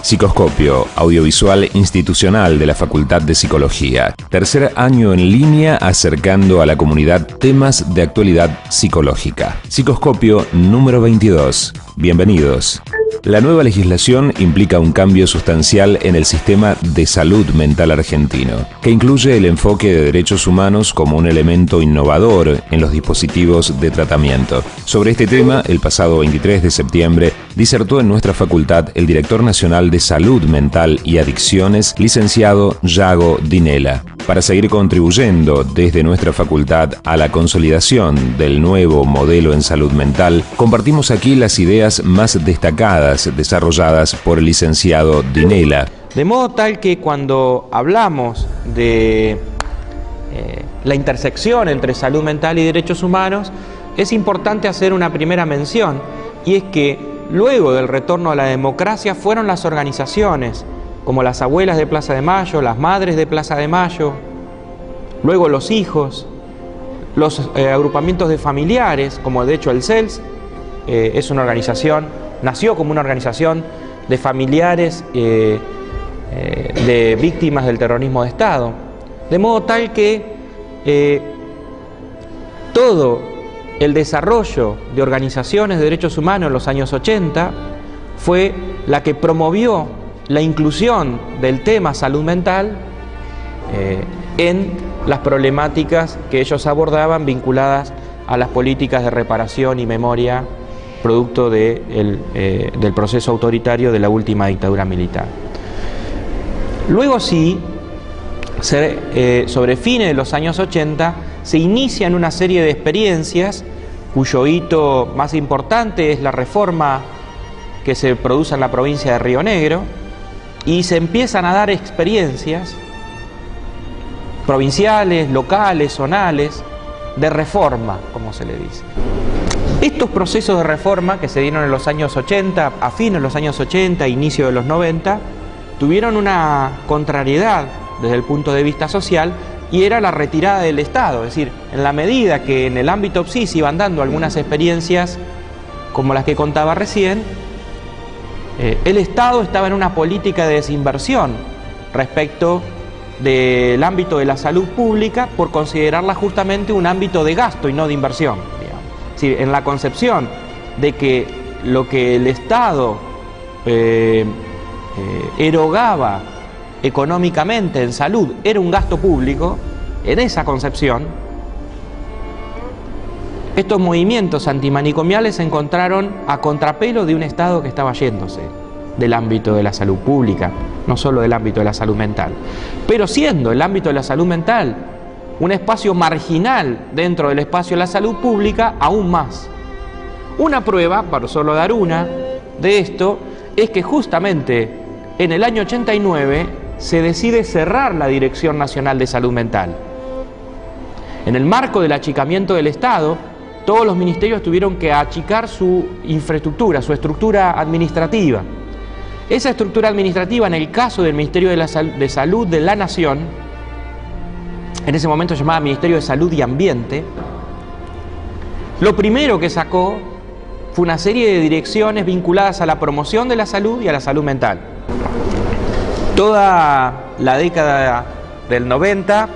Psicoscopio, audiovisual institucional de la Facultad de Psicología. Tercer año en línea acercando a la comunidad temas de actualidad psicológica. Psicoscopio número 22. Bienvenidos. La nueva legislación implica un cambio sustancial en el sistema de salud mental argentino, que incluye el enfoque de derechos humanos como un elemento innovador en los dispositivos de tratamiento. Sobre este tema, el pasado 23 de septiembre, disertó en nuestra facultad el director nacional de Salud Mental y Adicciones, licenciado Yago Dinela. Para seguir contribuyendo desde nuestra facultad a la consolidación del nuevo modelo en salud mental, compartimos aquí las ideas más destacadas desarrolladas por el licenciado Dinela. De modo tal que cuando hablamos de la intersección entre salud mental y derechos humanos, es importante hacer una primera mención, y es que luego del retorno a la democracia fueron las organizaciones, como las abuelas de Plaza de Mayo, las madres de Plaza de Mayo, luego los hijos, los agrupamientos de familiares, como de hecho el CELS, es una organización, nació como una organización de familiares de víctimas del terrorismo de Estado, de modo tal que todo el desarrollo de organizaciones de derechos humanos en los años 80 fue la que promovió la inclusión del tema salud mental en las problemáticas que ellos abordaban vinculadas a las políticas de reparación y memoria producto del proceso autoritario de la última dictadura militar. Luego sí, sobre fines de los años 80, se inician una serie de experiencias cuyo hito más importante es la reforma que se produce en la provincia de Río Negro, y se empiezan a dar experiencias provinciales, locales, zonales, de reforma, como se le dice. Estos procesos de reforma que se dieron en los años 80, a fines de los años 80, inicio de los 90, tuvieron una contrariedad desde el punto de vista social, y era la retirada del Estado. Es decir, en la medida que en el ámbito PSI se iban dando algunas experiencias como las que contaba recién, el Estado estaba en una política de desinversión respecto del ámbito de la salud pública por considerarla justamente un ámbito de gasto y no de inversión, digamos. Es decir, en la concepción de que lo que el Estado erogaba económicamente en salud era un gasto público, en esa concepción estos movimientos antimanicomiales se encontraron a contrapelo de un Estado que estaba yéndose del ámbito de la salud pública, no solo del ámbito de la salud mental, pero siendo el ámbito de la salud mental un espacio marginal dentro del espacio de la salud pública, aún más. Una prueba, para solo dar una, de esto, es que justamente en el año 89 se decide cerrar la Dirección Nacional de Salud Mental. En el marco del achicamiento del Estado, todos los ministerios tuvieron que achicar su infraestructura, su estructura administrativa. Esa estructura administrativa, en el caso del Ministerio de Salud de la Nación, en ese momento se llamaba Ministerio de Salud y Ambiente, lo primero que sacó fue una serie de direcciones vinculadas a la promoción de la salud y a la salud mental. Toda la década del 90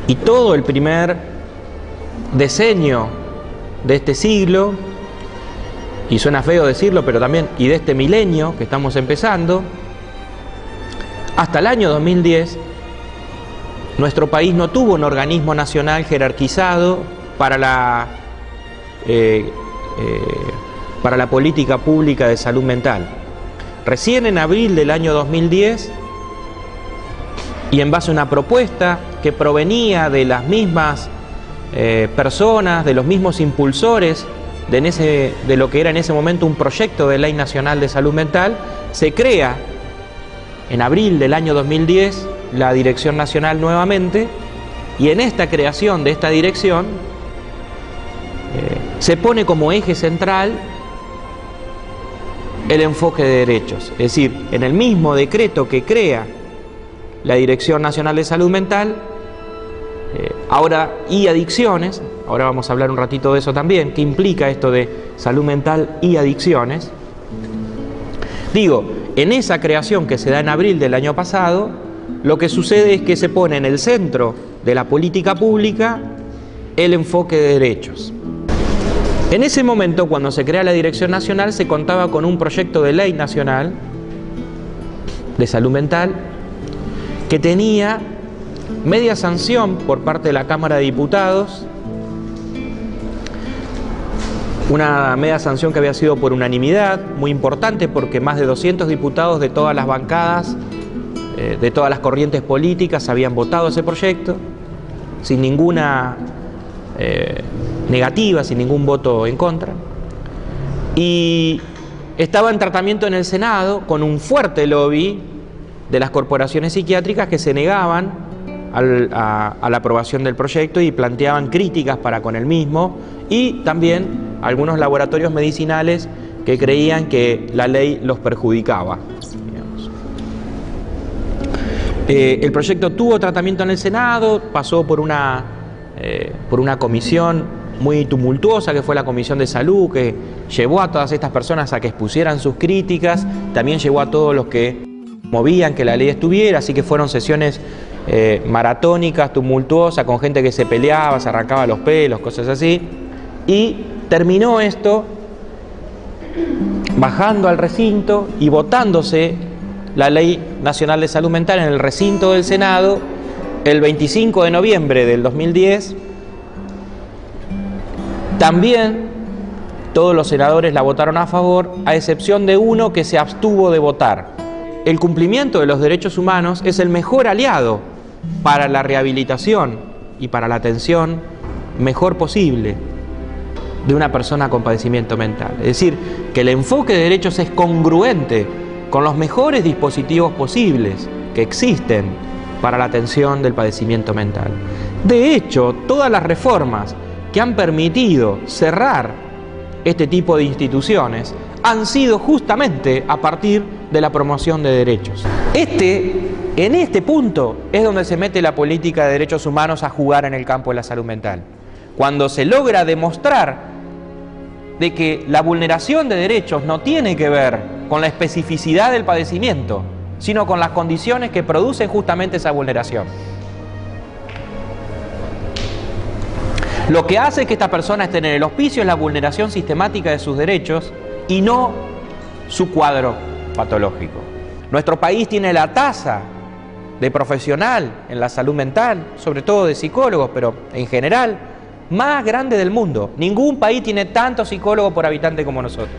y todo el primer decenio de este siglo, y suena feo decirlo, pero también, y de este milenio que estamos empezando, hasta el año 2010, nuestro país no tuvo un organismo nacional jerarquizado para la política pública de salud mental. Recién en abril del año 2010, y en base a una propuesta que provenía de las mismas personas, de los mismos impulsores de lo que era en ese momento un proyecto de Ley Nacional de Salud Mental, se crea en abril del año 2010 la Dirección Nacional nuevamente, y en esta creación de esta dirección se pone como eje central el enfoque de derechos. Es decir, en el mismo decreto que crea la Dirección Nacional de Salud Mental, y adicciones. Ahora vamos a hablar un ratito de eso también, qué implica esto de salud mental y adicciones. Digo, en esa creación que se da en abril del año pasado, lo que sucede es que se pone en el centro de la política pública el enfoque de derechos. En ese momento, cuando se crea la Dirección Nacional, se contaba con un proyecto de ley nacional de salud mental que tenía media sanción por parte de la Cámara de Diputados, una media sanción que había sido por unanimidad, muy importante porque más de 200 diputados de todas las bancadas, de todas las corrientes políticas habían votado ese proyecto, sin ninguna negativa, sin ningún voto en contra. Y estaba en tratamiento en el Senado con un fuerte lobby de las corporaciones psiquiátricas que se negaban a la aprobación del proyecto y planteaban críticas para con el mismo, y también algunos laboratorios medicinales que creían que la ley los perjudicaba. El proyecto tuvo tratamiento en el Senado, pasó por una comisión muy tumultuosa que fue la Comisión de Salud, que llevó a todas estas personas a que expusieran sus críticas, también llevó a todos los que movían que la ley estuviera, así que fueron sesiones maratónicas, tumultuosas, con gente que se peleaba, se arrancaba los pelos, cosas así, y terminó esto bajando al recinto y votándose la Ley Nacional de Salud Mental en el recinto del Senado el 25 de noviembre del 2010. También todos los senadores la votaron a favor, a excepción de uno que se abstuvo de votar. El cumplimiento de los derechos humanos es el mejor aliado para la rehabilitación y para la atención mejor posible de una persona con padecimiento mental. Es decir, que el enfoque de derechos es congruente con los mejores dispositivos posibles que existen para la atención del padecimiento mental. De hecho, todas las reformas que han permitido cerrar este tipo de instituciones han sido justamente a partir de la promoción de derechos. En este punto es donde se mete la política de derechos humanos a jugar en el campo de la salud mental. Cuando se logra demostrar de que la vulneración de derechos no tiene que ver con la especificidad del padecimiento, sino con las condiciones que producen justamente esa vulneración. Lo que hace que esta persona esté en el hospicio es la vulneración sistemática de sus derechos y no su cuadro patológico. Nuestro país tiene la tasa de profesional en la salud mental, sobre todo de psicólogos, pero en general, más grande del mundo. Ningún país tiene tantos psicólogos por habitante como nosotros.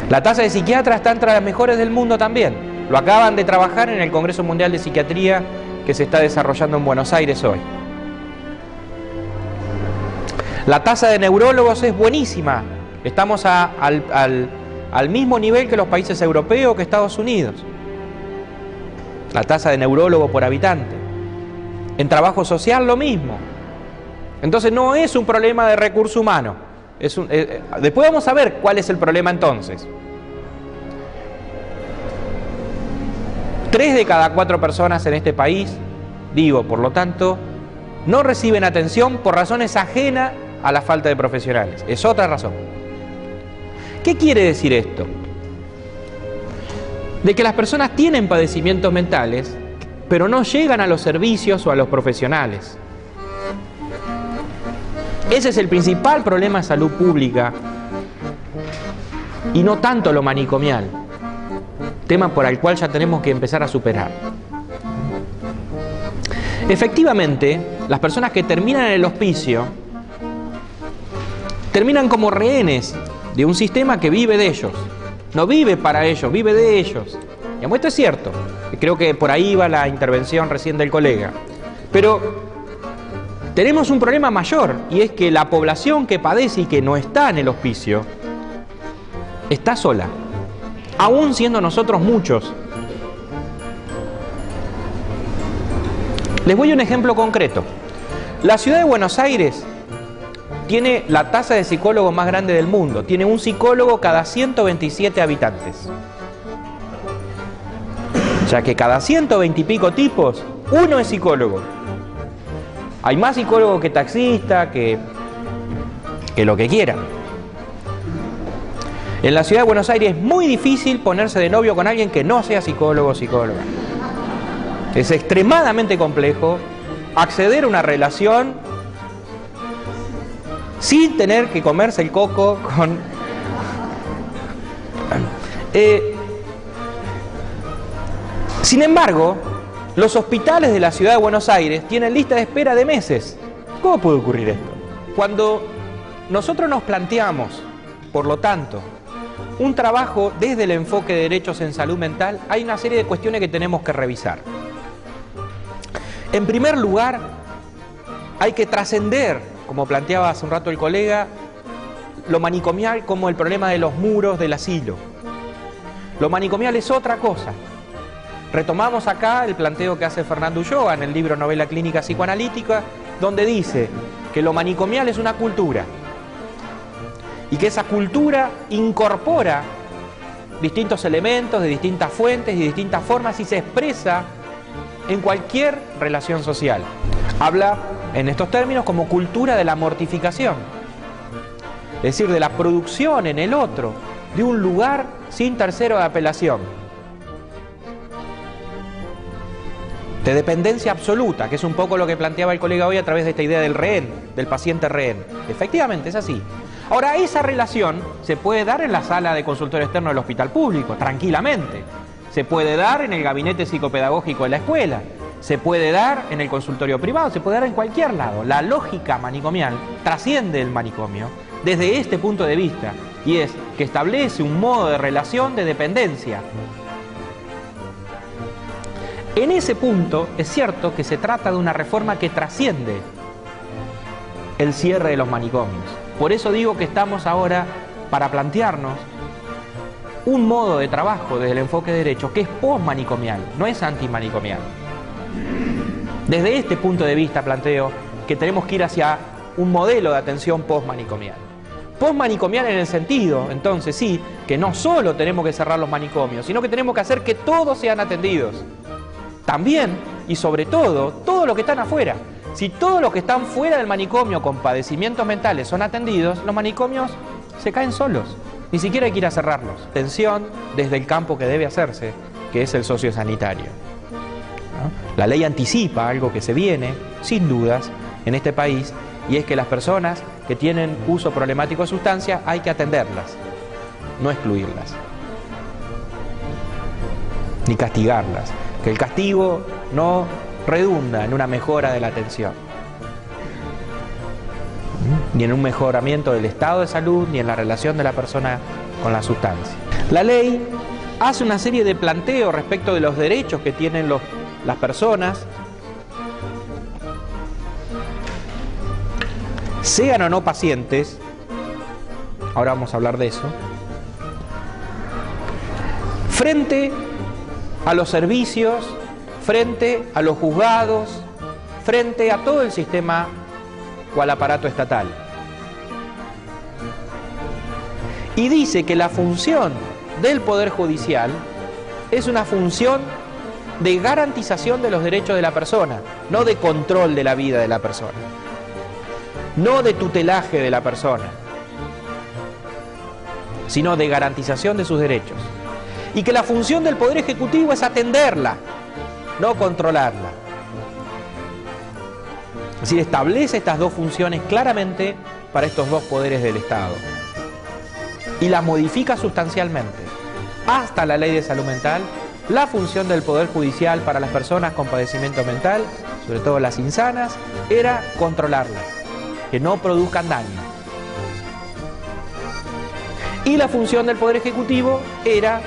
La tasa de psiquiatras está entre las mejores del mundo también. Lo acaban de trabajar en el Congreso Mundial de Psiquiatría que se está desarrollando en Buenos Aires hoy. La tasa de neurólogos es buenísima. Estamos al mismo nivel que los países europeos, que Estados Unidos. La tasa de neurólogo por habitante. En trabajo social lo mismo. Entonces no es un problema de recurso humano. Después vamos a ver cuál es el problema entonces. 3 de cada 4 personas en este país, por lo tanto, no reciben atención por razones ajenas a la falta de profesionales. Es otra razón. ¿Qué quiere decir esto? De que las personas tienen padecimientos mentales, pero no llegan a los servicios o a los profesionales. Ese es el principal problema de salud pública y no tanto lo manicomial, tema por el cual ya tenemos que empezar a superar. Efectivamente, las personas que terminan en el hospicio terminan como rehenes de un sistema que vive de ellos. No vive para ellos, vive de ellos. Y esto es cierto. Creo que por ahí va la intervención recién del colega. Pero tenemos un problema mayor, y es que la población que padece y que no está en el hospicio está sola, aún siendo nosotros muchos. Les voy a un ejemplo concreto. La ciudad de Buenos Aires tiene la tasa de psicólogos más grande del mundo. Tiene un psicólogo cada 127 habitantes. sea que cada 120 y pico tipos, uno es psicólogo. Hay más psicólogos que taxistas, que lo que quieran. En la ciudad de Buenos Aires es muy difícil ponerse de novio con alguien que no sea psicólogo o psicóloga. Es extremadamente complejo acceder a una relación sin tener que comerse el coco con... Sin embargo, los hospitales de la ciudad de Buenos Aires tienen lista de espera de meses. ¿Cómo puede ocurrir esto? Cuando nosotros nos planteamos, por lo tanto, un trabajo desde el enfoque de derechos en salud mental, hay una serie de cuestiones que tenemos que revisar. En primer lugar, hay que trascender, como planteaba hace un rato el colega, lo manicomial como el problema de los muros del asilo. Lo manicomial es otra cosa. Retomamos acá el planteo que hace Fernando Ulloa en el libro Novela Clínica Psicoanalítica, donde dice que lo manicomial es una cultura y que esa cultura incorpora distintos elementos de distintas fuentes y distintas formas y se expresa en cualquier relación social. Habla en estos términos como cultura de la mortificación, es decir, de la producción en el otro de un lugar sin tercero de apelación, de dependencia absoluta, que es un poco lo que planteaba el colega hoy a través de esta idea del rehén, del paciente rehén. Efectivamente, es así. Ahora, esa relación se puede dar en la sala de consultorio externo del hospital público, tranquilamente. Se puede dar en el gabinete psicopedagógico de la escuela. Se puede dar en el consultorio privado, se puede dar en cualquier lado. La lógica manicomial trasciende el manicomio desde este punto de vista, y es que establece un modo de relación de dependencia. En ese punto es cierto que se trata de una reforma que trasciende el cierre de los manicomios. Por eso digo que estamos ahora para plantearnos un modo de trabajo desde el enfoque de derecho que es postmanicomial, no es antimanicomial. Desde este punto de vista planteo que tenemos que ir hacia un modelo de atención postmanicomial. Postmanicomial en el sentido, entonces sí, que no solo tenemos que cerrar los manicomios, sino que tenemos que hacer que todos sean atendidos. También, y sobre todo, todos los que están afuera. Si todos los que están fuera del manicomio con padecimientos mentales son atendidos, los manicomios se caen solos. Ni siquiera hay que ir a cerrarlos. Atención desde el campo que debe hacerse, que es el sociosanitario. ¿No? La ley anticipa algo que se viene, sin dudas, en este país, y es que las personas que tienen uso problemático de sustancias hay que atenderlas, no excluirlas, ni castigarlas. Que el castigo no redunda en una mejora de la atención, ni en un mejoramiento del estado de salud, ni en la relación de la persona con la sustancia. La ley hace una serie de planteos respecto de los derechos que tienen las personas, sean o no pacientes, ahora vamos a hablar de eso, frente a los servicios, frente a los juzgados, frente a todo el sistema o al aparato estatal. Y dice que la función del Poder Judicial es una función de garantización de los derechos de la persona, no de control de la vida de la persona, no de tutelaje de la persona, sino de garantización de sus derechos. Y que la función del Poder Ejecutivo es atenderla, no controlarla. Es decir, establece estas dos funciones claramente para estos dos poderes del Estado. Y las modifica sustancialmente. Hasta la Ley de Salud Mental, la función del Poder Judicial para las personas con padecimiento mental, sobre todo las insanas, era controlarlas, que no produzcan daño. Y la función del Poder Ejecutivo era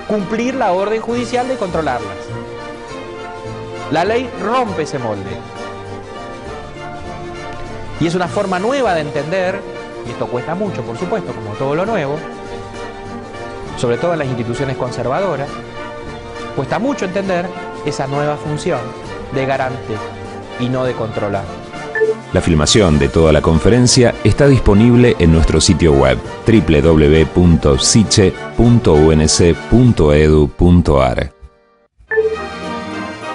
cumplir la orden judicial de controlarlas. La ley rompe ese molde. Y es una forma nueva de entender, y esto cuesta mucho, por supuesto, como todo lo nuevo, sobre todo en las instituciones conservadoras, cuesta mucho entender esa nueva función de garante y no de controlar. La filmación de toda la conferencia está disponible en nuestro sitio web www.siche.unc.edu.ar.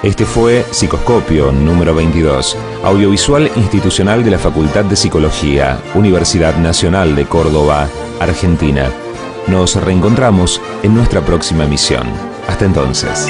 Este fue Psicoscopio número 22, audiovisual institucional de la Facultad de Psicología, Universidad Nacional de Córdoba, Argentina. Nos reencontramos en nuestra próxima emisión. Hasta entonces.